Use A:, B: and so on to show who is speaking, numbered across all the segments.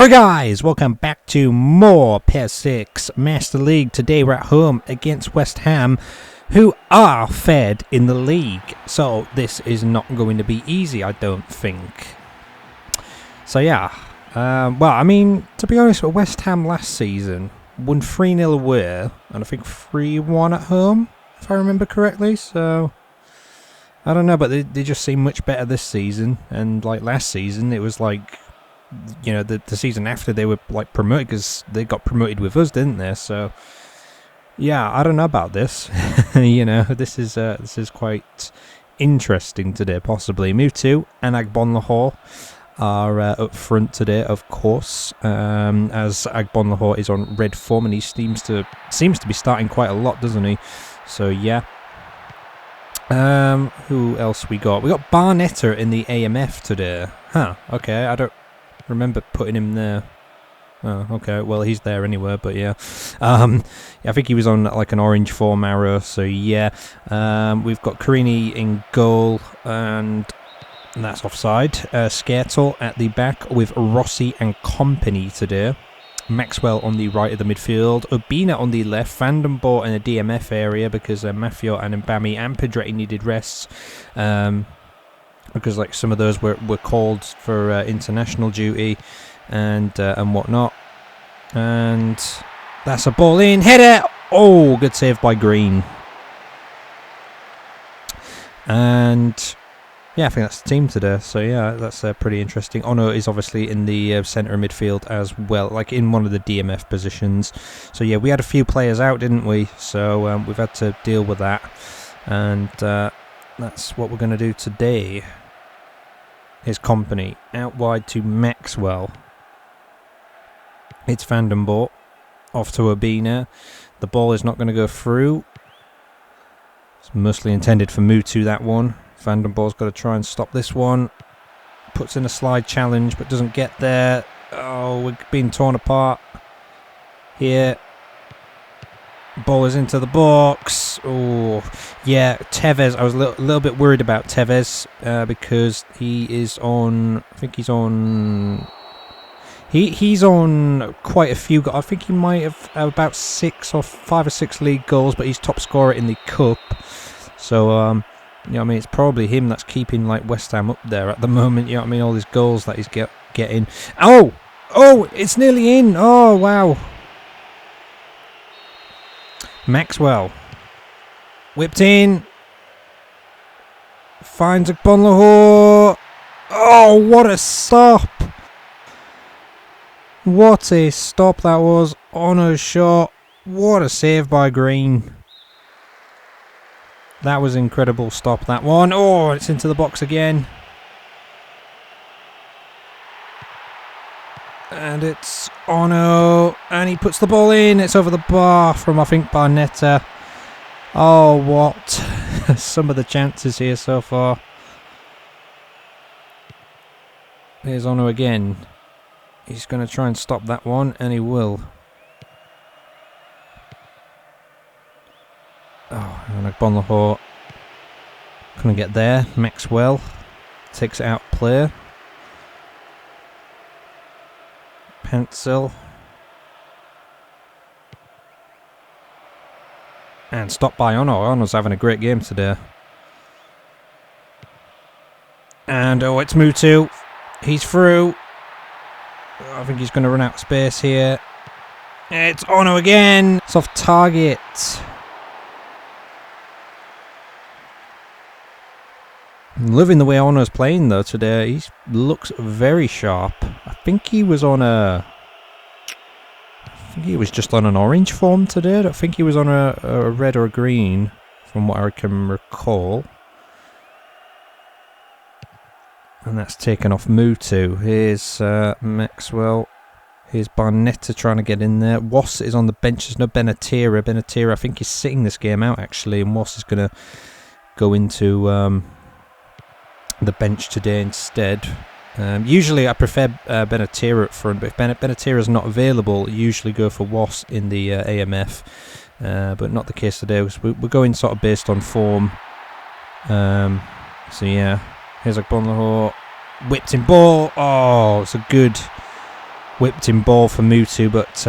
A: Alright guys, welcome back to more PES 6 Master League. Today we're at home against West Ham, who are fed in the league. So this is not going to be easy, I don't think. So yeah, well, I mean, to be honest, West Ham last season won 3-0 away, and I think 3-1 at home, if I remember correctly. So I don't know, but they just seem much better this season. And like last season, it was like, you know, the season after they were like promoted, because they got promoted with us, didn't they? So yeah, I don't know about this. You know, this is quite interesting today, possibly. Mewtwo and Agbonlahor are up front today, of course, as Agbonlahor is on red form, and he seems to be starting quite a lot, doesn't he? So yeah. Who else we got? We got Barnetta in the AMF today. Huh, okay, I don't remember putting him there. Oh, okay, well, he's there anyway, but yeah. I think he was on like an orange form arrow, so yeah. We've got Carini in goal, and that's offside. Skertel at the back with Rossi and company today. Maxwell on the right of the midfield. Urbina on the left. Vandenborg in a DMF area because Mafio and Mbami and Pedretti needed rests. Because like some of those were called for international duty and whatnot. And that's a ball in. Header! Oh, good save by Green. And yeah, I think that's the team today. So yeah, that's pretty interesting. Ono is obviously in the centre of midfield as well, like in one of the DMF positions. So yeah, we had a few players out, didn't we? So we've had to deal with that. And that's what we're going to do today. His company out wide to Maxwell. It's Vandenborg off to Urbina. The ball is not going to go through. It's mostly intended for Mewtwo, that one. Vandenborg's got to try and stop this one. Puts in a slide challenge but doesn't get there. Oh, we're being torn apart here. Ball is into the box. Oh, yeah, Tevez. I was a little bit worried about Tevez because he is on. I think he's on. He's on quite a few. I think he might have about 5 or 6 league goals, but he's top scorer in the cup. So you know what I mean, it's probably him that's keeping like West Ham up there at the moment. You know what I mean, all these goals that he's getting. Oh, it's nearly in. Oh wow. Maxwell whipped in, finds Agbonlahor. Oh, what a stop! What a stop that was on a shot. What a save by Green. That was incredible stop, that one. Oh, it's into the box again. And it's Ono, and he puts the ball in. It's over the bar from, I think, Barnetta. Oh, what? Some of the chances here so far. Here's Ono again. He's going to try and stop that one, and he will. Oh, and Agbonlahor couldn't get there. Maxwell takes it out player. Pencil. And stopped by Ono. Ono's having a great game today. And oh, it's Mewtwo. He's through. I think he's going to run out of space here. It's Ono again. It's off target. Loving the way Ono's playing though today. He looks very sharp. I think he was on a... I think he was just on an orange form today. I don't think he was on a red or a green, from what I can recall. And that's taken off Mewtwo. Here's Maxwell. Here's Barnetta trying to get in there. Was is on the bench. There's no Benatira. Benatira, I think, is sitting this game out actually, and Was is going to go into the bench today instead. Usually I prefer Benatira up front, but if Benatira is not available, I usually go for Was in the AMF, but not the case today. We're going sort of based on form. So yeah, here's Agbonlahor, whipped in ball. Oh, it's a good whipped in ball for Mutu, but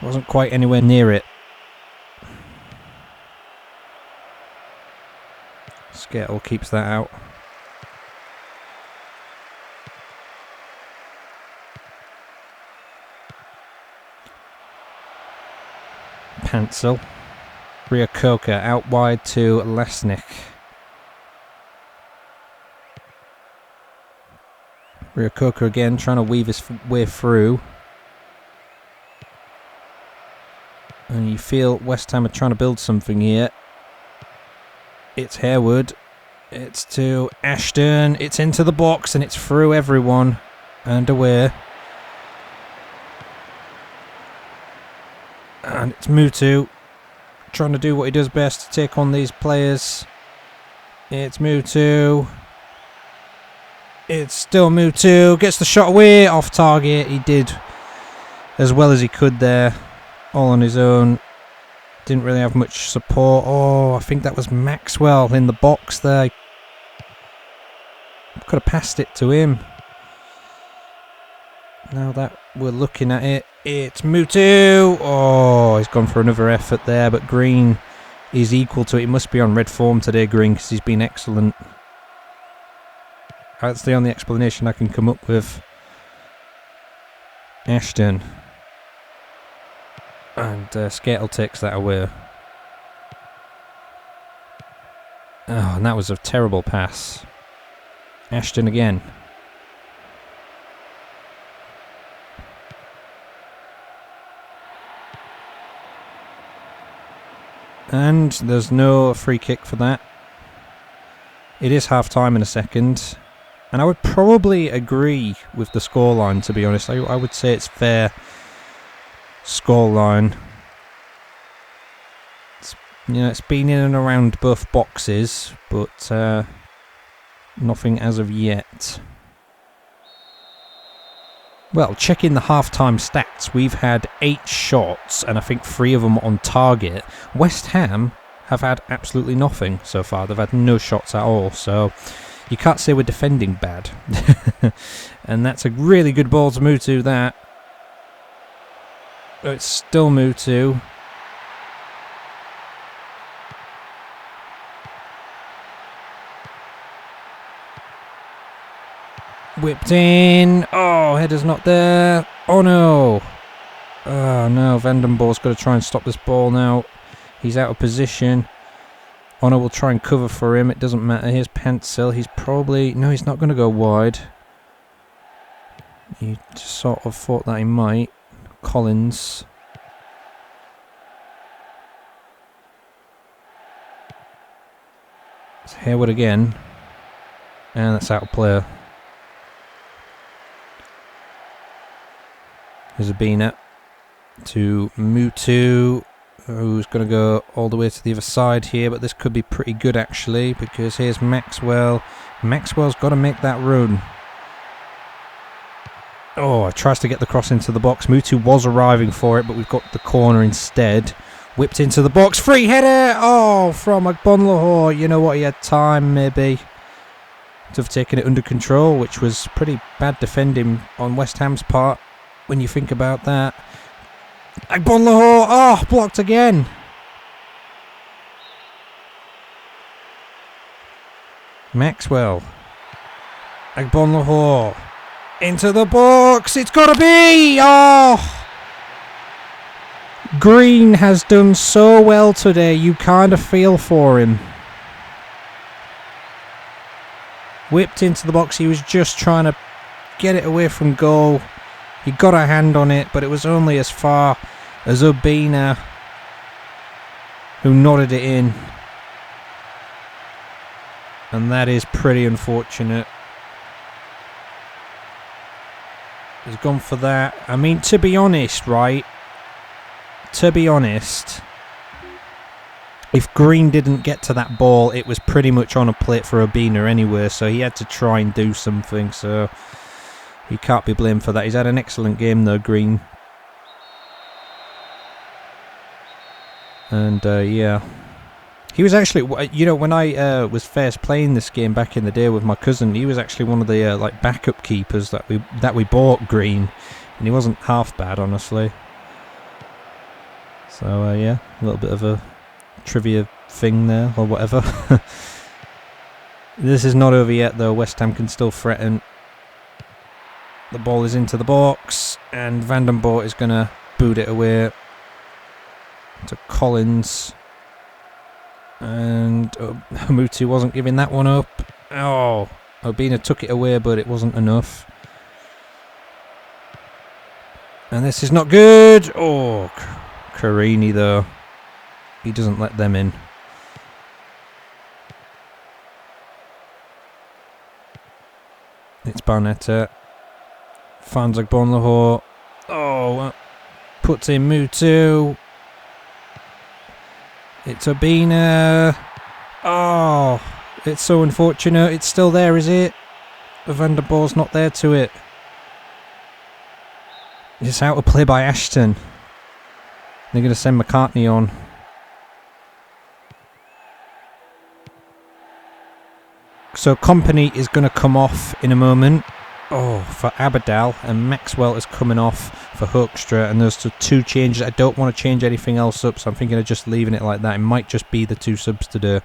A: wasn't quite anywhere near it. Skittle keeps that out. Pencil. Ryakoka out wide to Lesnick. Ryakoka again trying to weave his way through. And you feel West Ham are trying to build something here. It's Harewood. It's to Ashton. It's into the box and it's through everyone and away. And it's Mutu trying to do what he does best to take on these players. It's Mutu. It's still Mutu. Gets the shot away off target. He did as well as he could there. All on his own. Didn't really have much support. Oh, I think that was Maxwell in the box there. Could have passed it to him. Now that we're looking at it, it's Mutu. Oh, he's gone for another effort there, but Green is equal to it. He must be on red form today, Green, because he's been excellent. That's the only explanation I can come up with. Ashton. And Skittle takes that away. Oh, and that was a terrible pass. Ashton again. And there's no free kick for that. It is half time in a second. And I would probably agree with the scoreline, to be honest. I would say it's fair scoreline. It's been in and around both boxes, but nothing as of yet. Well, checking the half-time stats, we've had 8 shots and I think 3 of them on target. West Ham have had absolutely nothing so far. They've had no shots at all, so you can't say we're defending bad. And that's a really good ball to Mutu, that. Oh, it's still Mutu. Whipped in. Oh, header's not there. Oh no. Oh no, Vandenborg's got to try and stop this ball now. He's out of position. Ono will try and cover for him. It doesn't matter. Here's Pencil. He's probably... No, he's not going to go wide. You just sort of thought that he might. Collins. It's Harewood again. And that's out of play. There's a Zabina to Mutu, who's going to go all the way to the other side here, but this could be pretty good actually, because here's Maxwell. Maxwell's got to make that run. Oh, tries to get the cross into the box. Mutu was arriving for it, but we've got the corner instead. Whipped into the box. Free header! Oh, from Agbonlahor. You know what, he had time maybe to have taken it under control, which was pretty bad defending on West Ham's part. When you think about that. Agbonlahor, oh, blocked again. Maxwell. Agbonlahor. Into the box. It's got to be. Oh. Green has done so well today. You kind of feel for him. Whipped into the box. He was just trying to get it away from goal. He got a hand on it, but it was only as far as Obina, who nodded it in. And that is pretty unfortunate. He's gone for that. I mean, to be honest, right? To be honest, if Green didn't get to that ball, it was pretty much on a plate for Obina anyway, so he had to try and do something, so... He can't be blamed for that. He's had an excellent game though, Green. And yeah, He was actually, you know, when I was first playing this game back in the day with my cousin, he was actually one of the like backup keepers that we bought green, and he wasn't half bad, honestly. So yeah, a little bit of a trivia thing there, or whatever. This is not over yet, though. West Ham can still threaten. The ball is into the box, and Van den Boer is going to boot it away to Collins. And Mutu wasn't giving that one up. Oh, Obina took it away, but it wasn't enough. And this is not good. Oh, Carini, though. He doesn't let them in. It's Barnetta. Finds Agbonlahor. Oh, puts in Mutu. It's Obina. Oh, it's so unfortunate. It's still there, is it? Van den Boer's not there to it. It's out of play by Ashton. They're going to send McCartney on. So Company is going to come off in a moment. Oh, for Aberdal, and Maxwell is coming off for Hoekstra, and those are two changes. I don't want to change anything else up, so I'm thinking of just leaving it like that. It might just be the two subs today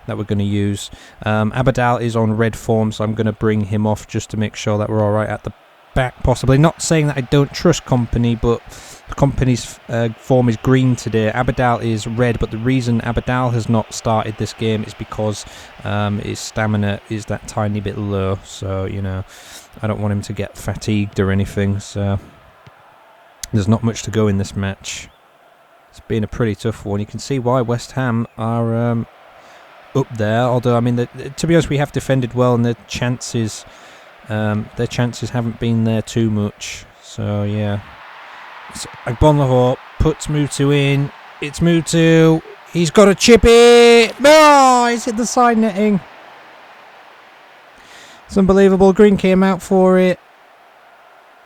A: that we're going to use. Aberdal is on red form, so I'm going to bring him off just to make sure that we're alright at the back, possibly. Not saying that I don't trust Company, but Company's form is green today. Aberdal is red, but the reason Aberdal has not started this game is because his stamina is that tiny bit low, so, you know, I don't want him to get fatigued or anything, so there's not much to go in this match. It's been a pretty tough one. You can see why West Ham are up there, although, I mean, to be honest, we have defended well, and their chances haven't been there too much, so, yeah. So Agbonlahor puts Mutu in. It's Mutu. He's got a chip it. No, he's hit the side netting. It's unbelievable. Green came out for it.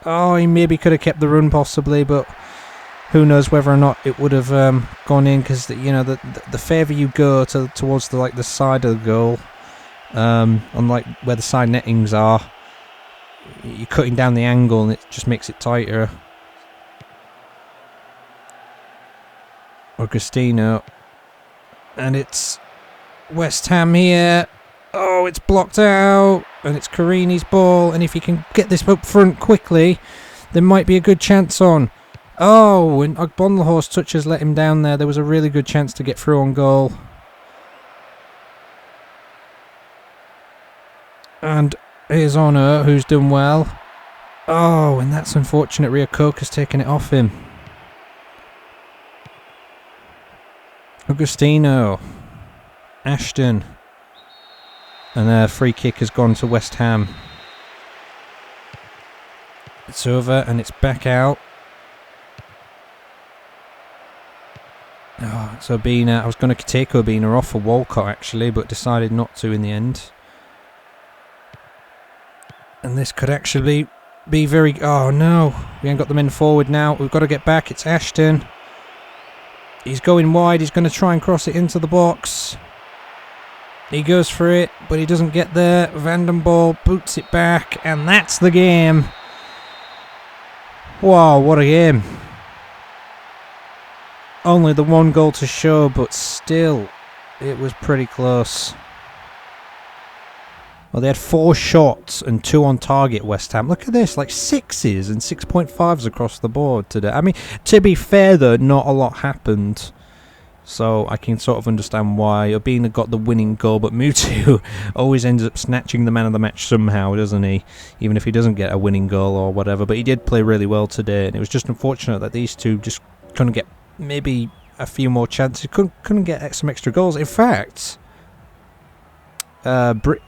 A: Oh, he maybe could have kept the run possibly, but who knows whether or not it would have gone in, because you know the further you go towards the side of the goal, unlike where the side nettings are, you're cutting down the angle and it just makes it tighter. Augustino, and it's West Ham here. Oh, it's blocked out, and it's Carini's ball, and if he can get this up front quickly, there might be a good chance on. Oh, and Agbonlahor's touch has let him down there. There was a really good chance to get through on goal. And here's Honor, who's done well. Oh, and that's unfortunate. Rio Coker's taken it off him. Augustino, Ashton, and a free kick has gone to West Ham. It's over and it's back out. Oh, it's Obina. I was going to take Obina off for Walcott actually, but decided not to in the end. And this could actually be very... Oh no, we ain't got the men forward now. We've got to get back. It's Ashton. He's going wide. He's going to try and cross it into the box. He goes for it, but he doesn't get there. Van den Boer boots it back, and that's the game. Wow, what a game. Only the one goal to show, but still, it was pretty close. Well, they had 4 shots and 2 on target, West Ham. Look at this, like 6s and 6.5s across the board today. I mean, to be fair though, not a lot happened. So I can sort of understand why. Obina got the winning goal, but Mutu always ends up snatching the man of the match somehow, doesn't he? Even if he doesn't get a winning goal or whatever. But he did play really well today, and it was just unfortunate that these two just couldn't get maybe a few more chances. Couldn't get some extra goals. In fact...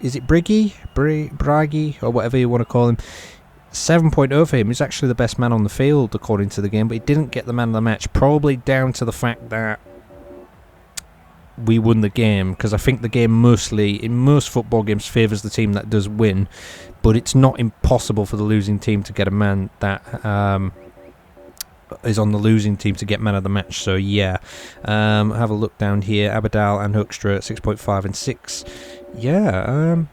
A: is it Bragi, or whatever you want to call him? 7.0 for him. He's actually the best man on the field according to the game, but he didn't get the man of the match, probably down to the fact that we won the game, because I think the game mostly, in most football games, favours the team that does win, but it's not impossible for the losing team to get a man that is on the losing team to get man of the match. So yeah, have a look down here. Abadal and Hoekstra 6.5 and 6. Yeah,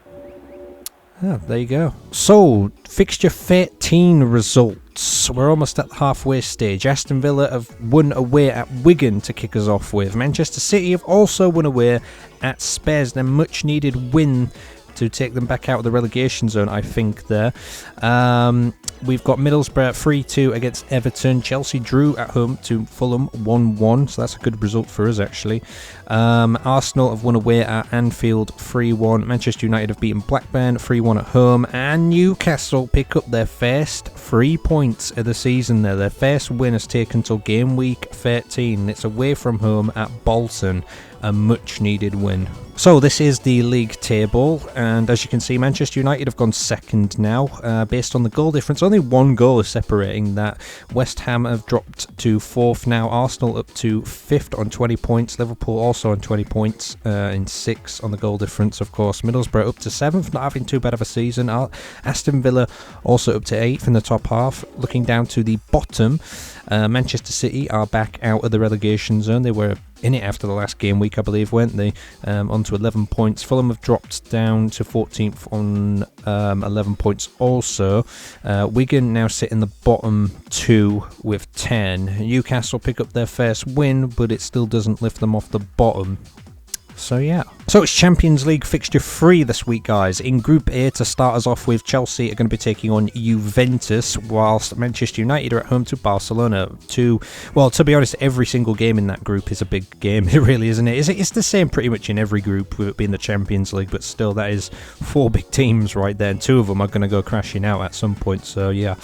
A: there you go. So, fixture 13 results. We're almost at the halfway stage. Aston Villa have won away at Wigan to kick us off with. Manchester City have also won away at Spurs. Their much needed win to take them back out of the relegation zone, I think, there. We've got Middlesbrough 3-2 against Everton. Chelsea drew at home to Fulham 1-1, so that's a good result for us, actually. Arsenal have won away at Anfield 3-1. Manchester United have beaten Blackburn 3-1 at home. And Newcastle pick up their first 3 points of the season there. Their first win is taken till game week 13. It's away from home at Bolton. A much needed win. So this is the league table, and as you can see, Manchester United have gone second now, based on the goal difference. Only one goal is separating that. West Ham have dropped to fourth now. Arsenal up to fifth on 20 points. Liverpool also on 20 points in sixth on the goal difference, of course. Middlesbrough up to seventh, not having too bad of a season. Aston Villa also up to eighth in the top half. Looking down to the bottom, Manchester City are back out of the relegation zone. They were in it after the last game week, I believe, weren't they? On to 11 points. Fulham have dropped down to 14th on 11 points also. Wigan now sit in the bottom two with 10. Newcastle pick up their first win, but it still doesn't lift them off the bottom. So yeah. So it's Champions League fixture 3 this week, guys. In Group A, to start us off with, Chelsea are going to be taking on Juventus, whilst Manchester United are at home to Barcelona. Well, to be honest, every single game in that group is a big game. It really isn't it? It's the same pretty much in every group, with it being the Champions League, but still, that is 4 big teams right there, and 2 of them are going to go crashing out at some point. So yeah.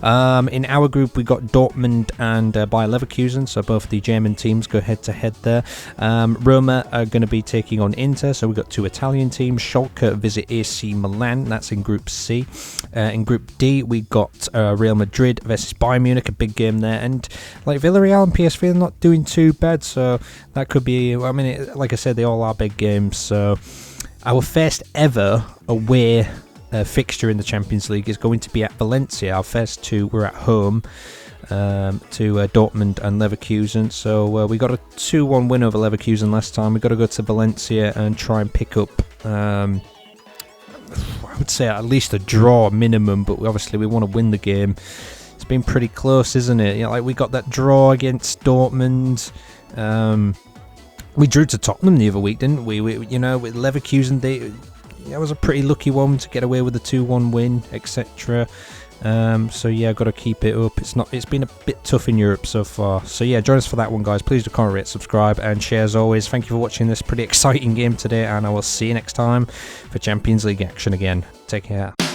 A: In our group, we got Dortmund and Bayer Leverkusen, so both the German teams go head to head there. Roma are going to be taking on Inter, so we've got 2 Italian teams. Schalke visit AC Milan, that's in Group C. In Group D, we got Real Madrid versus Bayern Munich, a big game there, and like Villarreal and PSV are not doing too bad, so that could be, I mean, like I said, they all are big games. So our first ever away fixture in the Champions League is going to be at Valencia. Our first 2 were at home to Dortmund and Leverkusen. So we got a 2-1 win over Leverkusen last time. We've got to go to Valencia and try and pick up, I would say, at least a draw minimum, but obviously we want to win the game. It's been pretty close, isn't it? You know, like we got that draw against Dortmund. We drew to Tottenham the other week, didn't we? You know, with Leverkusen, that was a pretty lucky one to get away with a 2-1 win, etc. So yeah, got to keep it up. It's been a bit tough in Europe so far. So yeah, join us for that one, guys. Please do comment, rate, subscribe, and share as always. Thank you for watching this pretty exciting game today, and I will see you next time for Champions League action again. Take care.